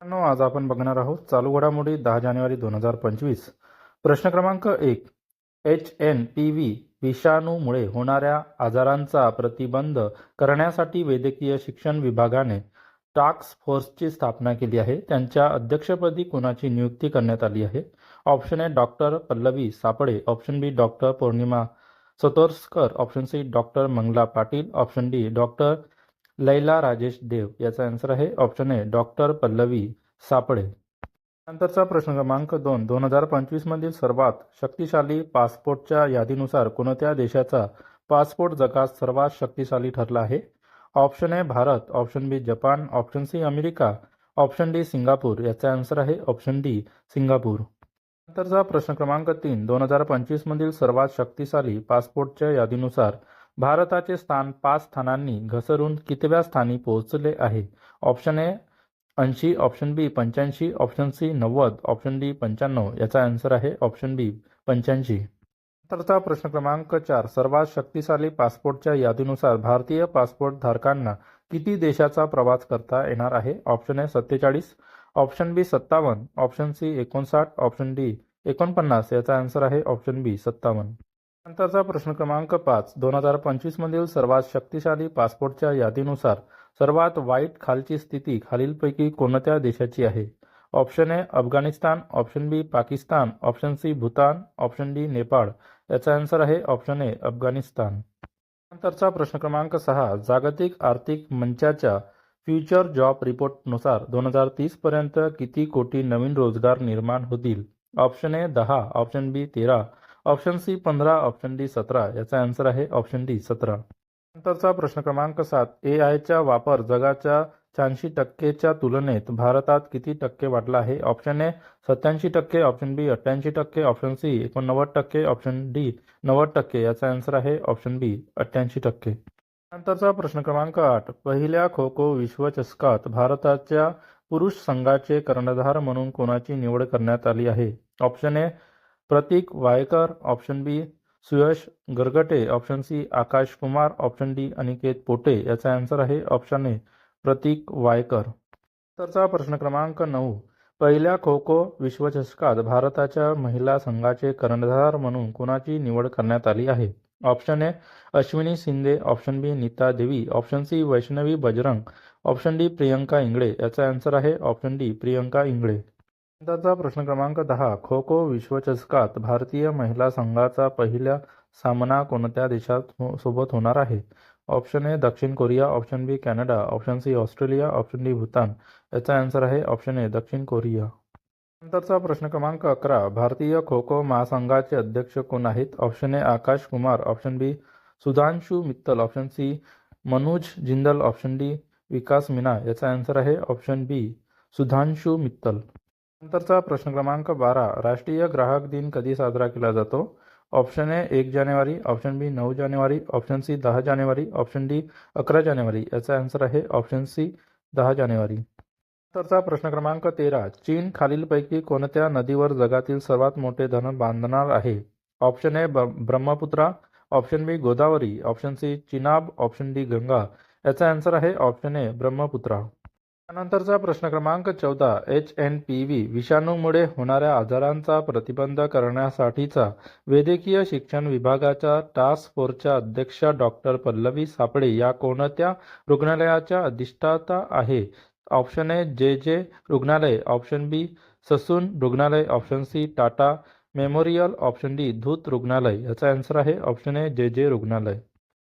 मित्रांनो, आज आपण बघणार आहोत चालू घडामोडी 10 जानेवारी 2025. प्रश्न क्रमांक 1. HNPV विषाणूमुळे होणाऱ्या आजारांचा प्रतिबंध करण्यासाठी वैद्यकीय शिक्षण विभागाने टास्क फोर्सची स्थापना केली आहे. त्यांच्या अध्यक्षपदी कोणाची नियुक्ती करण्यात आली आहे? ऑप्शन ए doctor Pallavi Sapale, option B doctor Pournima Satoraskar, option C doctor Mangala Patil, option D doctor Laila Rajesh Dev. याचा आन्सर आहे ऑप्शन ए डॉक्टर पल्लवी सापळे. नंतरचा प्रश्न क्रमांक 2. 2025 मधील सर्वात शक्तिशाली पासपोर्टच्या यादीनुसार कोणत्या देशाचा पासपोर्ट जगात सर्वात शक्तिशाली ठरला आहे? Option A Bharat, option B Japan, option C America, option D Singapore. याचा आन्सर आहे ऑप्शन डी सिंगापूर. नंतरचा प्रश्न क्रमांक 3. 2025 मधील सर्वात शक्तिशाली पासपोर्टच्या यादीनुसार भारताचे स्थान 5 स्थानांनी घसरून कितव्या स्थानी पोहोचले आहे? Option A 80, option B 85, option C 90, option D 95. याचा आन्सर आहे ऑप्शन बी 85. नंतरचा प्रश्न क्रमांक 4. सर्वात शक्तिशाली पासपोर्टच्या यादीनुसार भारतीय पासपोर्ट धारकांना किती देशाचा प्रवास करता येणार आहे? Option A 47, option B 57, option C 59, option D 49. याचा आन्सर आहे ऑप्शन बी 57. नंतरचा प्रश्न क्रमांक 5. 2025 मधील सर्वात शक्तिशाली पासपोर्टच्या यादीनुसार सर्वात वाईट खालची स्थिती खालीलपैकी कोणत्या देशाची आहे? Option A Afghanistan, option B Pakistan, option C Bhutan, option D Nepal. याचा आन्सर आहे ऑप्शन ए अफगाणिस्तान. नंतरचा प्रश्न क्रमांक 6. जागतिक आर्थिक मंचाच्या फ्युचर जॉब रिपोर्टनुसार 2030 पर्यंत किती कोटी नवीन रोजगार निर्माण होतील? Option A 10, option B 13, option C 15, option D 17. याचा आन्सर आहे ऑप्शन डी 17. नंतरचा प्रश्न क्रमांक 7. AIचा वापर जगाच्या 86% तुलनेत भारतात किती टक्के वाढला आहे? Option A 87%, option B 88%, option C 89%, option D 90%. याचा आन्सर आहे ऑप्शन बी 88%. नंतरचा प्रश्न क्रमांक 8. पहिल्या खो खो विश्वचषकात भारताच्या पुरुष संघाचे कर्णधार म्हणून कोणाची निवड करण्यात आली आहे? Option A Prateek Waikar, option B Suyash Gargate, option C Akash Kumar, option D Aniket Pote. याचा आन्सर आहे ऑप्शन ए प्रतीक वायकर. नंतरचा प्रश्न क्रमांक 9. पहिल्या खो खो विश्वचषकात भारताच्या महिला संघाचे कर्णधार म्हणून कोणाची निवड करण्यात आली आहे? Option A Ashwini Shinde, option B Neeta Devi, option C Vaishnavi Bajrang, option D Priyanka Ingale. याचा आन्सर आहे ऑप्शन डी प्रियंका इंगळे. नंतरचा प्रश्न क्रमांक 10. खो खो विश्वचषकात भारतीय महिला संघाचा पहिला सामना कोणत्या देशात सोबत होणार आहे? ऑप्शन ए दक्षिण Korea, option B Canada, option C Australia, option D Bhutan. याचा आन्सर आहे ऑप्शन ए दक्षिण कोरिया. नंतरचा प्रश्न क्रमांक 11. भारतीय खो खो महासंघाचे अध्यक्ष कोण आहेत? Option A Akash Kumar, option B Sudhanshu Mittal, option C Manoj Jindal, option D Vikas Meena. याचा आन्सर आहे ऑप्शन बी सुधांशु मित्तल. नंतरचा प्रश्न क्रमांक 12. राष्ट्रीय ग्राहक दिन कधी साजरा केला जातो? ऑप्शन ए 1 जानेवारी, ऑप्शन बी 9 जानेवारी, ऑप्शन सी 10 जानेवारी, ऑप्शन डी 11 जानेवारी. याचा आन्सर आहे ऑप्शन सी 10 जानेवारी. नंतरचा प्रश्न क्रमांक 13. चीन खालीलपैकी कोणत्या नदीवर जगातील सर्वात मोठे धरण बांधणार आहे? Option A Brahmaputra, option B Godavari, option C Chenab, option D Ganga. याचा आन्सर आहे ऑप्शन ए ब्रह्मपुत्रा. त्यानंतरचा प्रश्न क्रमांक 14. HNPV विषाणूमुळे होणाऱ्या आजारांचा प्रतिबंध करण्यासाठीचा वैद्यकीय शिक्षण विभागाच्या टास्क फोर्सच्या अध्यक्षा डॉक्टर पल्लवी सापळे या कोणत्या रुग्णालयाच्या अधिष्ठाता आहे? ऑप्शन ए JJ रुग्णालय, ऑप्शन बी ससून रुग्णालय, option C Tata memorial, option D Dhoot रुग्णालय. याचा आन्सर आहे ऑप्शन ए JJ रुग्णालय.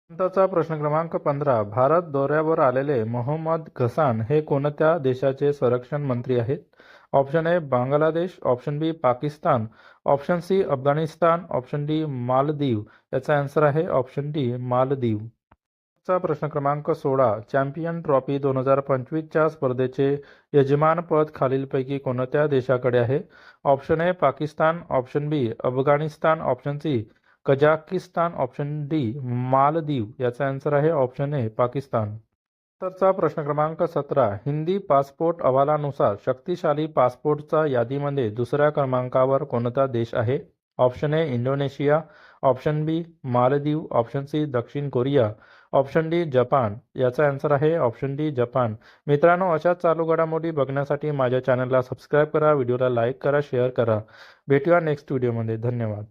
नंतरचा प्रश्न क्रमांक 15. भारत दौऱ्यावर आलेले मोहम्मद घसान हे कोणत्या देशाचे संरक्षण मंत्री आहेत? Option A Bangladesh, option B Pakistan, option C Afghanistan, option D Maldives. याचा आन्सर आहे ऑप्शन डी मालदीव. चा प्रश्न क्रमांक 16. चॅम्पियन ट्रॉफी 2025च्या स्पर्धेचे यजमानपद खालीलपैकी कोणत्या देशाकडे आहे? Option A Pakistan, option B Afghanistan, option C Kazakhstan, option D Maldives. याचा आन्सर आहे ऑप्शन ए पाकिस्तान. तरचा प्रश्न क्रमांक 17. हिंदी पासपोर्ट अहवालानुसार शक्तिशाली पासपोर्टच्या यादीमध्ये दुसऱ्या क्रमांकावर कोणता देश आहे? Option A Indonesia, option B Maldives, option C दक्षिण कोरिया, ऑप्शन डी जपान. याचा आन्सर आहे ऑप्शन डी जपान. मित्रांनो, अशाच चालू घडामोडी बघण्यासाठी माझ्या चॅनलला सबस्क्राईब करा, व्हिडिओला लाईक करा, शेअर करा. भेटूया नेक्स्ट व्हिडिओमध्ये. धन्यवाद.